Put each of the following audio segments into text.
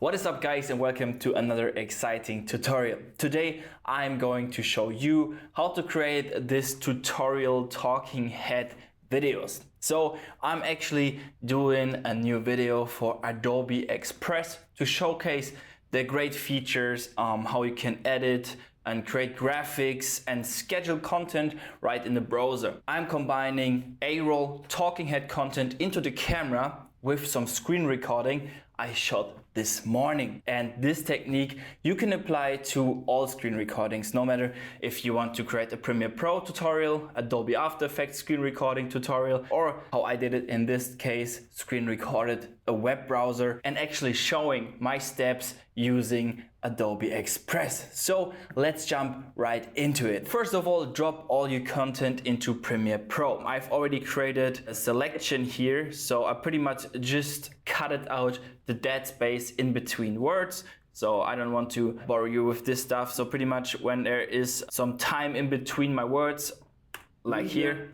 What is up guys, and welcome to another exciting tutorial. Today I'm going to show you how to create this tutorial talking head videos. So I'm actually doing a new video for Adobe Express to showcase the great features, how you can edit and create graphics and schedule content right in the browser. I'm combining A-roll talking head content into the camera with some screen recording I shot this morning. And this technique you can apply to all screen recordings, no matter if you want to create a Premiere Pro tutorial, Adobe After Effects screen recording tutorial, or how I did it in this case, screen recorded a web browser and actually showing my steps using Adobe Express. So let's jump right into it. First of all, drop all your content into Premiere Pro. I've already created a selection here, so I pretty much just cutted out the dead space in between words. So I don't want to bore you with this stuff. So pretty much when there is some time in between my words, like here,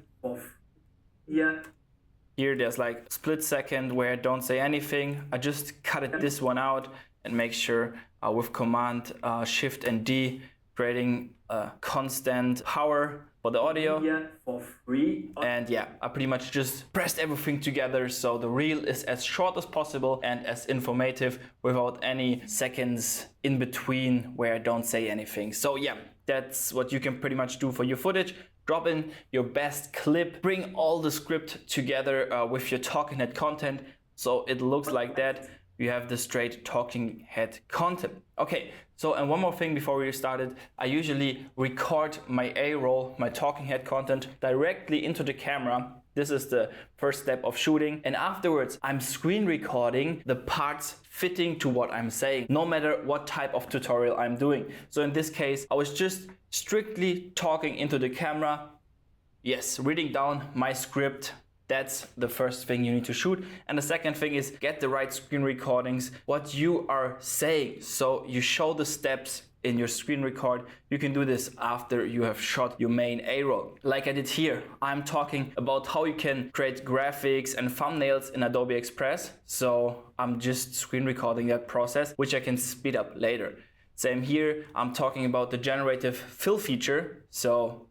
here there's like a split second where I don't say anything. I just cut this one out and make sure with Command Shift and D, creating a constant power for the audio for free. And yeah, I pretty much just pressed everything together so the reel is as short as possible and as informative without any seconds in between where I don't say anything. So yeah, that's what you can pretty much do for your footage. Drop in your best clip, bring all the script together with your talking head content so it looks like that. You have the straight talking head content. Okay, so and one more thing before we started, I usually record my A-roll, my talking head content directly into the camera. This is the first step of shooting. And afterwards, I'm screen recording the parts fitting to what I'm saying, no matter what type of tutorial I'm doing. So in this case, I was just strictly talking into the camera. Yes, reading down my script. That's the first thing you need to shoot. And the second thing is get the right screen recordings, what you are saying. So you show the steps in your screen record. You can do this after you have shot your main A-roll. Like I did here, I'm talking about how you can create graphics and thumbnails in Adobe Express. So I'm just screen recording that process, which I can speed up later. Same here, I'm talking about the generative fill feature. So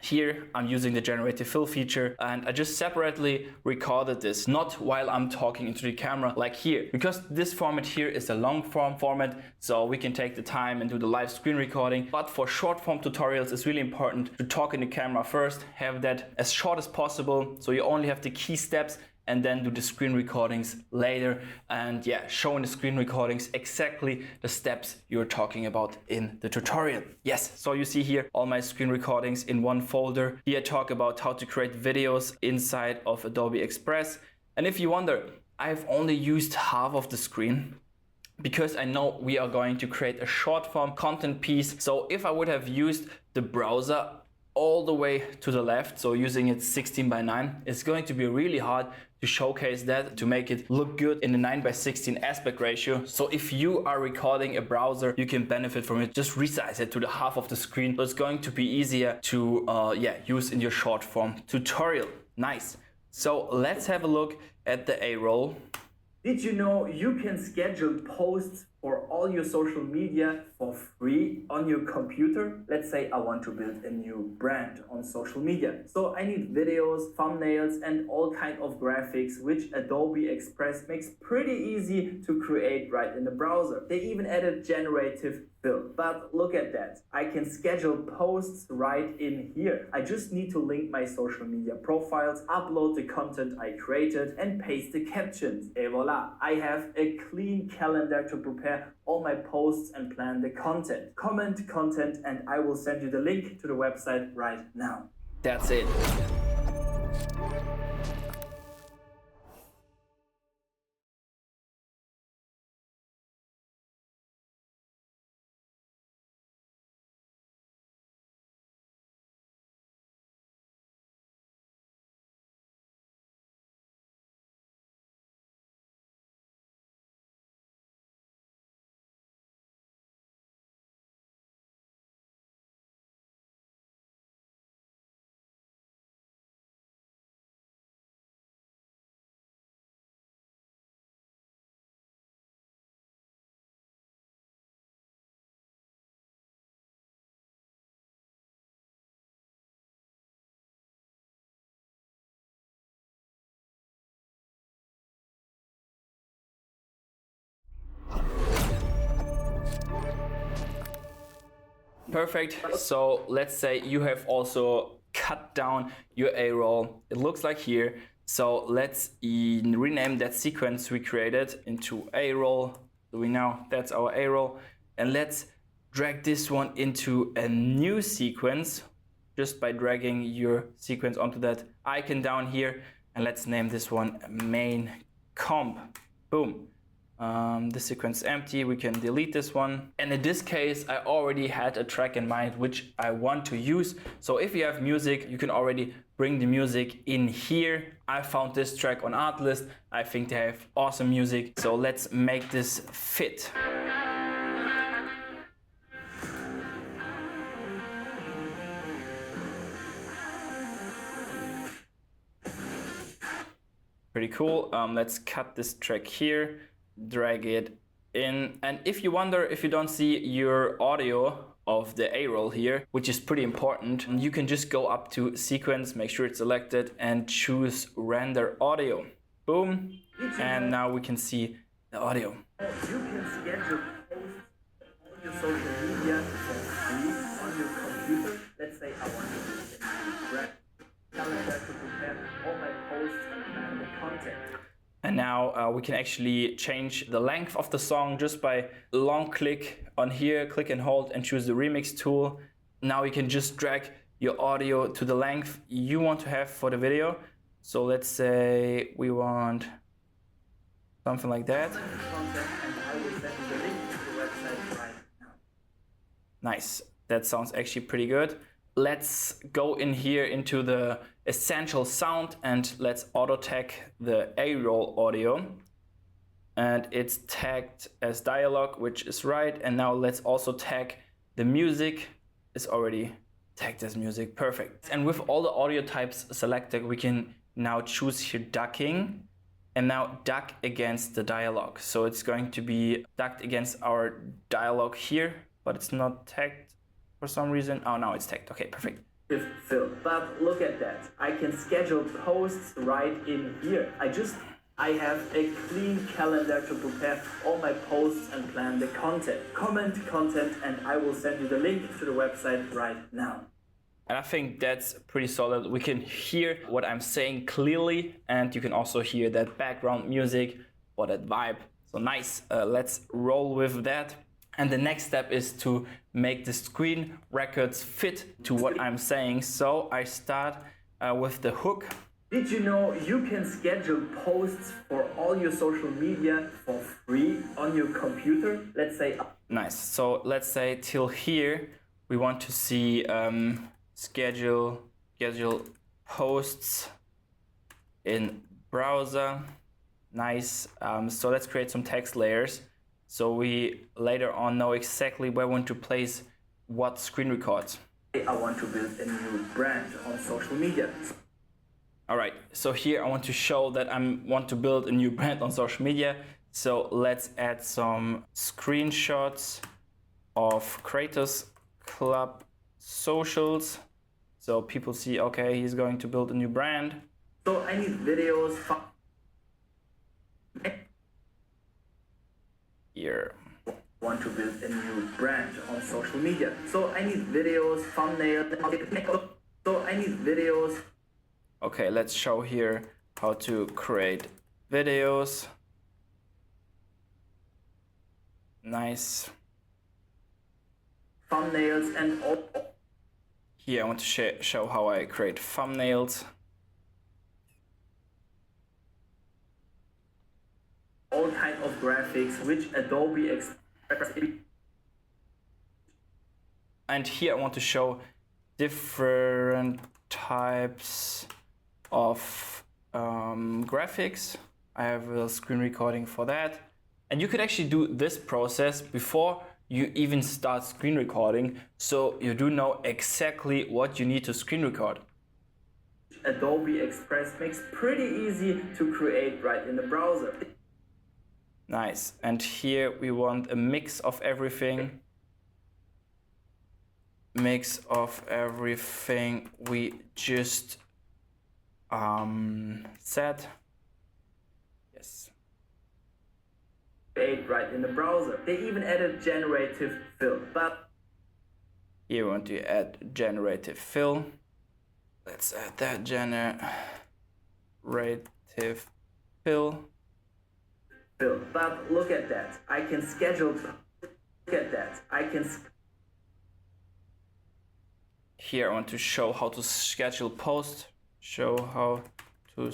here I'm using the generative fill feature and I just separately recorded this, not while I'm talking into the camera like here, because this format here is a long form format, so we can take the time and do the live screen recording. But for short form tutorials, it's really important to talk in the camera first, have that as short as possible, so you only have the key steps, and then do the screen recordings later. And yeah, showing the screen recordings exactly the steps you're talking about in the tutorial. Yes, so you see here all my screen recordings in one folder. Here I talk about how to create videos inside of Adobe Express. And if you wonder, I've only used half of the screen because I know we are going to create a short form content piece. So if I would have used the browser all the way to the left, so using it 16:9, it's going to be really hard to showcase that, to make it look good in the 9:16 aspect ratio. So if you are recording a browser, you can benefit from it. Just resize it to the half of the screen. So it's going to be easier to use in your short form tutorial. Nice. So let's have a look at the A-roll. Did you know you can schedule posts for all your social media for free on your computer? Let's say I want to build a new brand on social media. So I need videos, thumbnails, and all kind of graphics, which Adobe Express makes pretty easy to create right in the browser. They even added generative fill. But look at that. I can schedule posts right in here. I just need to link my social media profiles, upload the content I created, and paste the captions. Et voila, I have a clean calendar to prepare all my posts and plan the content. Comment content and I will send you the link to the website right now. That's it. Perfect. So let's say you have also cut down your A-roll. It looks like here. So let's rename that sequence we created into A-roll. Do we know that's our A-roll? And let's drag this one into a new sequence just by dragging your sequence onto that icon down here. And let's name this one main comp. Boom. The sequence is empty, we can delete this one. And in this case, I already had a track in mind which I want to use. So if you have music, you can already bring the music in here. I found this track on Artlist. I think they have awesome music. So let's make this fit. Pretty cool. Let's cut this track here. Drag it in, and if you wonder if you don't see your audio of the A-roll here, which is pretty important, you can just go up to sequence, make sure it's selected, and choose render audio. Boom, and now we can see the audio. You can schedule posts on your social media for free on your computer. Let's say I want to use a brand calendar to prepare all my posts and the content. And now we can actually change the length of the song just by long click on here, click and hold, and choose the remix tool. Now you can just drag your audio to the length you want to have for the video. So let's say we want something like that. Nice, that sounds actually pretty good. Let's go in here into the essential sound and let's auto tag the A-roll audio. And it's tagged as dialogue, which is right. And now let's also tag the music. It's already tagged as music, perfect. And with all the audio types selected, we can now choose here ducking and now duck against the dialogue. So it's going to be ducked against our dialogue here, but it's not tagged for some reason. Oh, now it's tagged. Okay, perfect. Phil, but look at that. I can schedule posts right in here. I have a clean calendar to prepare all my posts and plan the content. Comment content and I will send you the link to the website right now. And I think that's pretty solid. We can hear what I'm saying clearly, and you can also hear that background music or that vibe. So nice. Let's roll with that. And the next step is to make the screen records fit to what I'm saying. So I start with the hook. Did you know you can schedule posts for all your social media for free on your computer? Let's say... Nice. So let's say till here, we want to see schedule posts in browser. Nice. So let's create some text layers. So we later on know exactly where we want to place what screen records. I want to build a new brand on social media. All right, so here I want to show that I want to build a new brand on social media. So let's add some screenshots of Creators Club socials. So people see, okay, he's going to build a new brand. So I need videos. Here. Want to build a new brand on social media. So I need videos, thumbnails. So I need videos. Okay, let's show here how to create videos. Nice. Thumbnails and all. Here I want to show how I create thumbnails. All kind of graphics which Adobe Express. And here I want to show different types of graphics. I have a screen recording for that. And you could actually do this process before you even start screen recording, so you do know exactly what you need to screen record. Adobe Express makes pretty easy to create right in the browser. Nice. And here we want a mix of everything. Mix of everything we just set. Yes. Right in the browser. They even added generative fill, but Here we want to add generative fill. Let's add that generative fill. But look at that. I can schedule. Look at that. I can. Here I want to show how to schedule posts. Show how to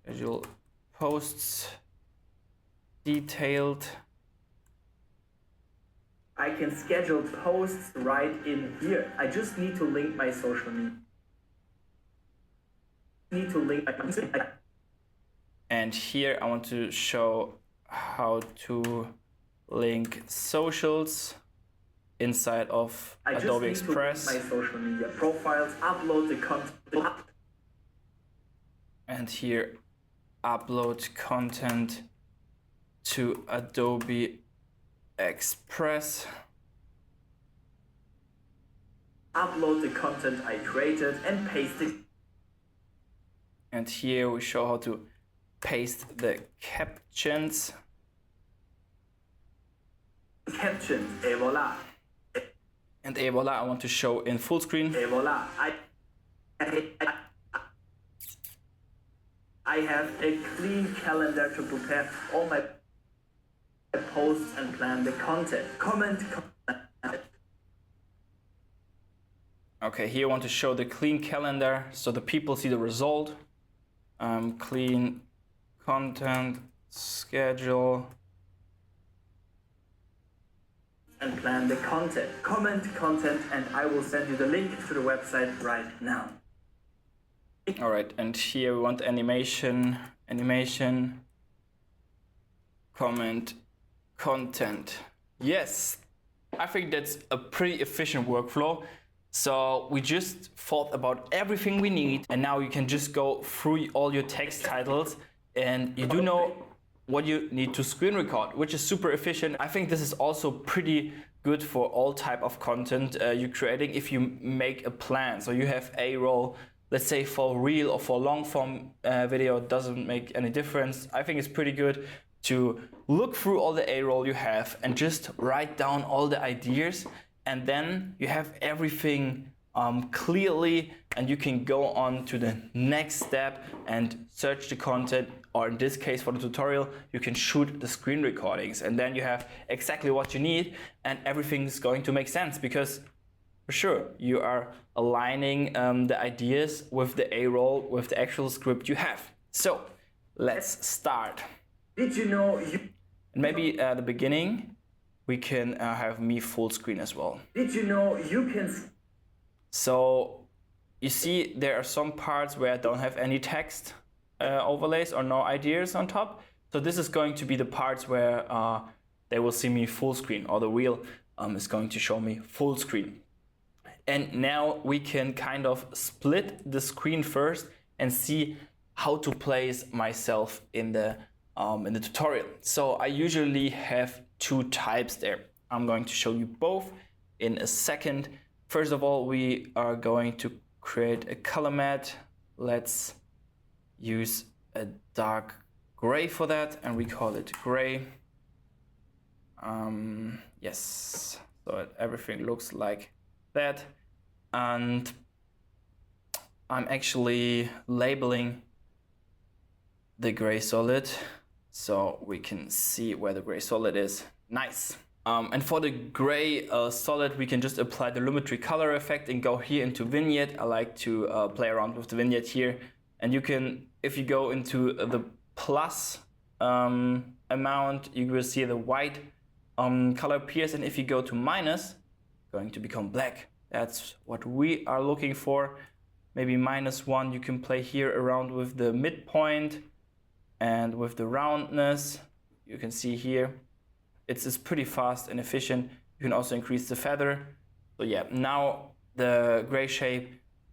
schedule posts. Detailed. I can schedule posts right in here. I just need to link my social media. And here I want to show how to link socials inside of Adobe Express. My social media profiles, upload the content. And here, upload content to Adobe Express. Upload the content I created and paste it. And here we show how to paste the captions. Captions, et voila. And et voila, I want to show in full screen. Et voila. I have a clean calendar to prepare all my posts and plan the content. Comment. Okay, here I want to show the clean calendar so the people see the result. Clean content, schedule. And plan the content. Comment content and I will send you the link to the website right now. All right, and here we want animation, comment, content. Yes, I think that's a pretty efficient workflow. So we just thought about everything we need, and now you can just go through all your text titles, and you do know what you need to screen record, which is super efficient. I think this is also pretty good for all type of content you're creating if you make a plan. So you have a roll, let's say for reel or for long form video, it doesn't make any difference. I think it's pretty good to look through all the A-roll you have and just write down all the ideas, and then you have everything clearly, and you can go on to the next step and search the content, or in this case for the tutorial, you can shoot the screen recordings, and then you have exactly what you need, and everything's going to make sense because for sure you are aligning the ideas with the A-roll, with the actual script you have. So let's start. Did you know you... And maybe at the beginning we can have me full screen as well. Did you know you can... So you see there are some parts where I don't have any text overlays or no ideas on top. So this is going to be the parts where they will see me full screen, or the wheel is going to show me full screen. And now we can kind of split the screen first and see how to place myself in the tutorial. So I usually have two types there. I'm going to show you both in a second. First of all, we are going to create a color matte. Let's use a dark gray for that, and we call it gray. Yes, so everything looks like that. And I'm actually labeling the gray solid so we can see where the gray solid is. Nice. And for the gray solid, we can just apply the Lumetri color effect and go here into vignette. I like to play around with the vignette here. And you can, if you go into the plus amount, you will see the white color appears. And if you go to minus, it's going to become black. That's what we are looking for. Maybe -1, you can play here around with the midpoint and with the roundness. You can see here, it's pretty fast and efficient. You can also increase the feather. So yeah, now the gray shape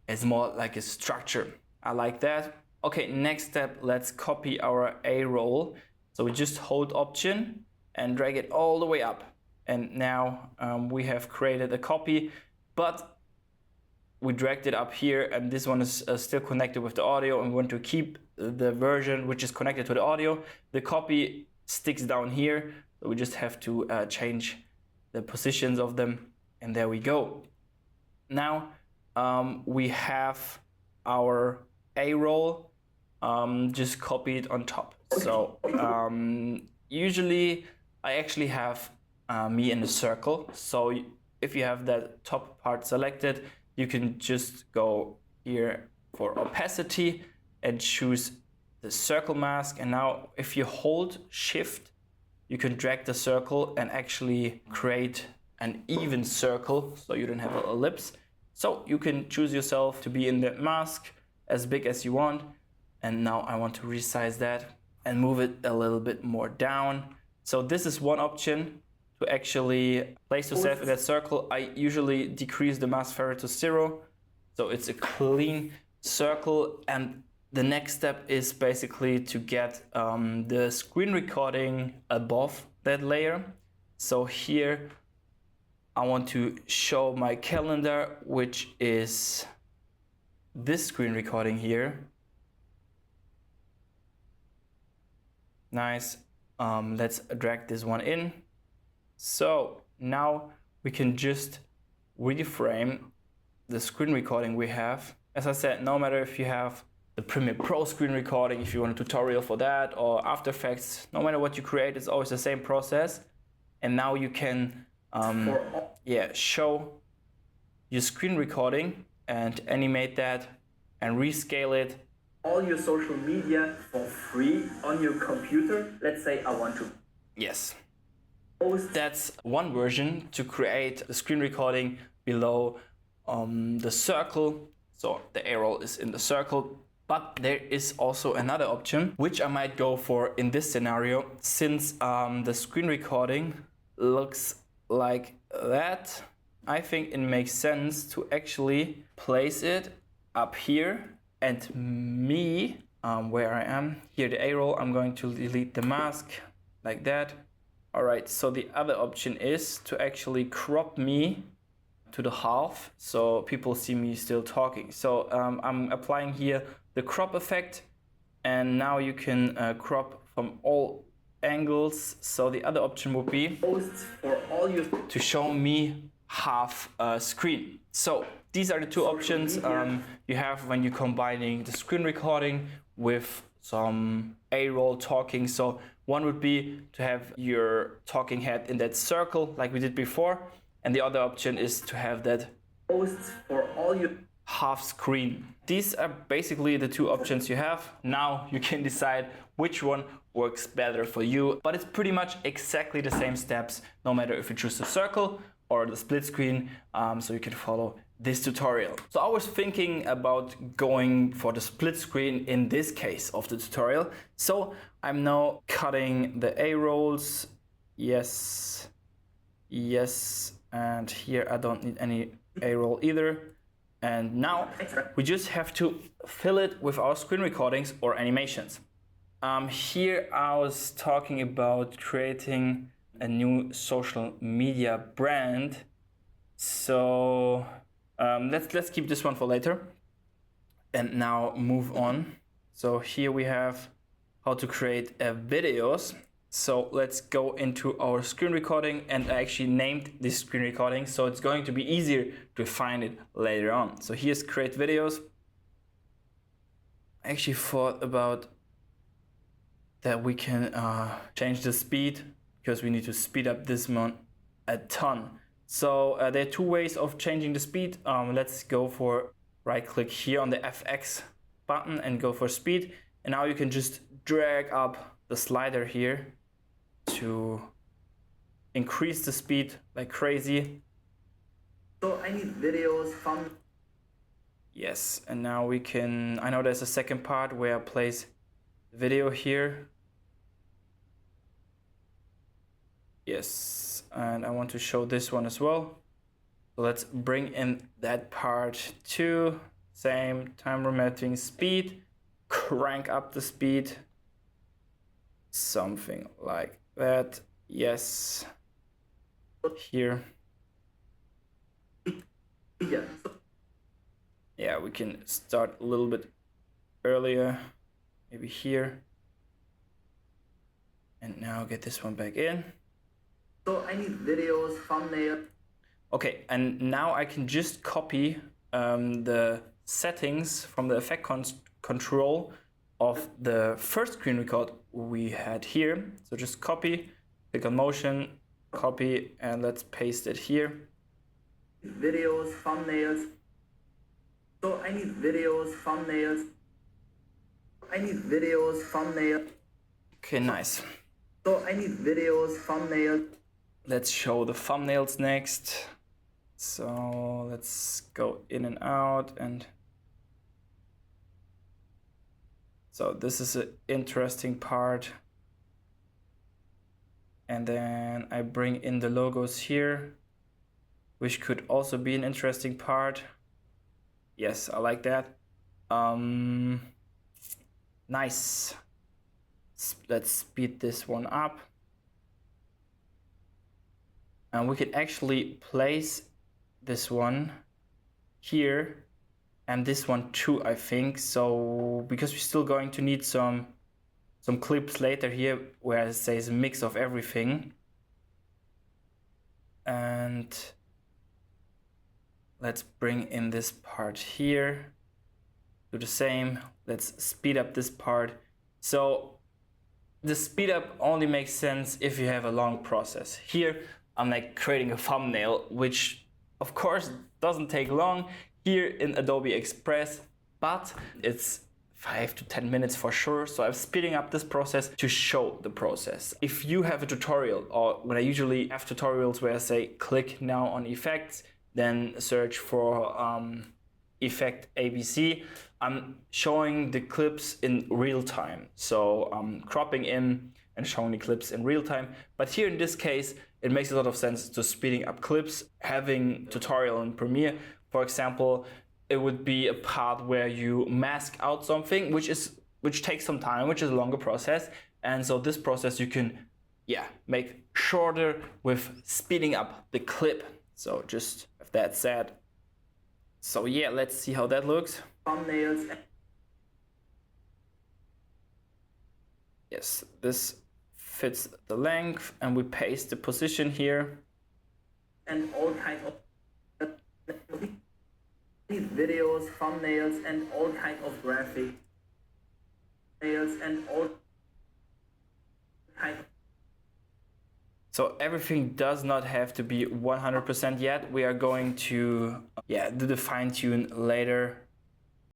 is more like a structure. I like that. Okay, next step, let's copy our A-roll. So we just hold Option and drag it all the way up. And now we have created a copy, but we dragged it up here, and this one is still connected with the audio, and we want to keep the version which is connected to the audio. The copy sticks down here, so we just have to change the positions of them. And there we go. Now we have our A roll just copied on top. So usually I actually have me in a circle. So if you have that top part selected, you can just go here for opacity and choose the circle mask. And now if you hold Shift, you can drag the circle and actually create an even circle, so you don't have an ellipse. So you can choose yourself to be in that mask as big as you want. And now I want to resize that and move it a little bit more down. So this is one option to actually place yourself in that circle. I usually decrease the mask ferrite to 0, so it's a clean circle. And the next step is basically to get the screen recording above that layer. So here I want to show my calendar, which is this screen recording here. Nice. Let's drag this one in. So now we can just reframe the screen recording we have. As I said, no matter if you have the Premiere Pro screen recording, if you want a tutorial for that, or After Effects, no matter what you create, it's always the same process. And now you can show your screen recording and animate that and rescale it. All your social media for free on your computer. Let's say I want to. Yes. That's one version to create the screen recording below the circle. So the A roll is in the circle. But there is also another option, which I might go for in this scenario, since the screen recording looks like that. I think it makes sense to actually place it up here, and me, where I am, here the A roll, I'm going to delete the mask like that. All right, so the other option is to actually crop me to the half so people see me still talking. So I'm applying here the crop effect, and now you can crop from all angles. So the other option would be to show me half screen. So these are the two options you have when you're combining the screen recording with some A roll talking. So one would be to have your talking head in that circle like we did before, and the other option is to have that half screen. These are basically the two options you have. Now you can decide which one works better for you, but it's pretty much exactly the same steps no matter if you choose the circle or the split screen, so you can follow this tutorial. So I was thinking about going for the split screen in this case of the tutorial. So I'm now cutting the A rolls. Yes, and here I don't need any A roll either. And now we just have to fill it with our screen recordings or animations. Here I was talking about creating a new social media brand. So let's keep this one for later and now move on. So here we have how to create videos. So let's go into our screen recording, and I actually named this screen recording so it's going to be easier to find it later on. So here's create videos. I actually thought about that we can change the speed, because we need to speed up this one a ton. So there are two ways of changing the speed. Let's go for right click here on the FX button and go for speed. And now you can just drag up the slider here to increase the speed like crazy. So I need videos from. Yes, and now we can, I know there's a second part where I place the video here. Yes, and I want to show this one as well. So let's bring in that part too. Same time remitting speed, crank up the speed. Something like that. Yes. Here. Yeah, we can start a little bit earlier. Maybe here. And now get this one back in. So I need videos, thumbnail. Okay, and now I can just copy the settings from the effect control of the first screen record we had here. So just copy, click on motion, copy, and let's paste it here. Videos, thumbnails. So I need videos, thumbnails. I need videos, thumbnails. Okay, nice. So I need videos, thumbnails. Let's show the thumbnails next. So let's go in and out, and so this is an interesting part. And then I bring in the logos here, which could also be an interesting part. Yes, I like that. Nice. Let's speed this one up. And we could actually place this one here and this one too, I think. So because we're still going to need some clips later here where it says mix of everything. And let's bring in this part here. Do the same. Let's speed up this part. So the speed up only makes sense if you have a long process. Here I'm like creating a thumbnail, which of course doesn't take long here in Adobe Express, but it's 5 to 10 minutes for sure. So I'm speeding up this process to show the process. If you have a tutorial, or when I usually have tutorials where I say click now on effects, then search for effect ABC, I'm showing the clips in real time. So I'm cropping in and showing the clips in real time. But here in this case, it makes a lot of sense to speeding up clips. Having tutorial in Premiere, for example, it would be a part where you mask out something, which takes some time, which is a longer process. And so this process you can, make shorter with speeding up the clip. So just with that said, so let's see how that looks. Thumbnails. Yes, this fits the length, and we paste the position here. And all kinds of videos, thumbnails, and all kinds of graphics. And all kinds. So everything does not have to be 100% yet. We are going to do the fine tune later.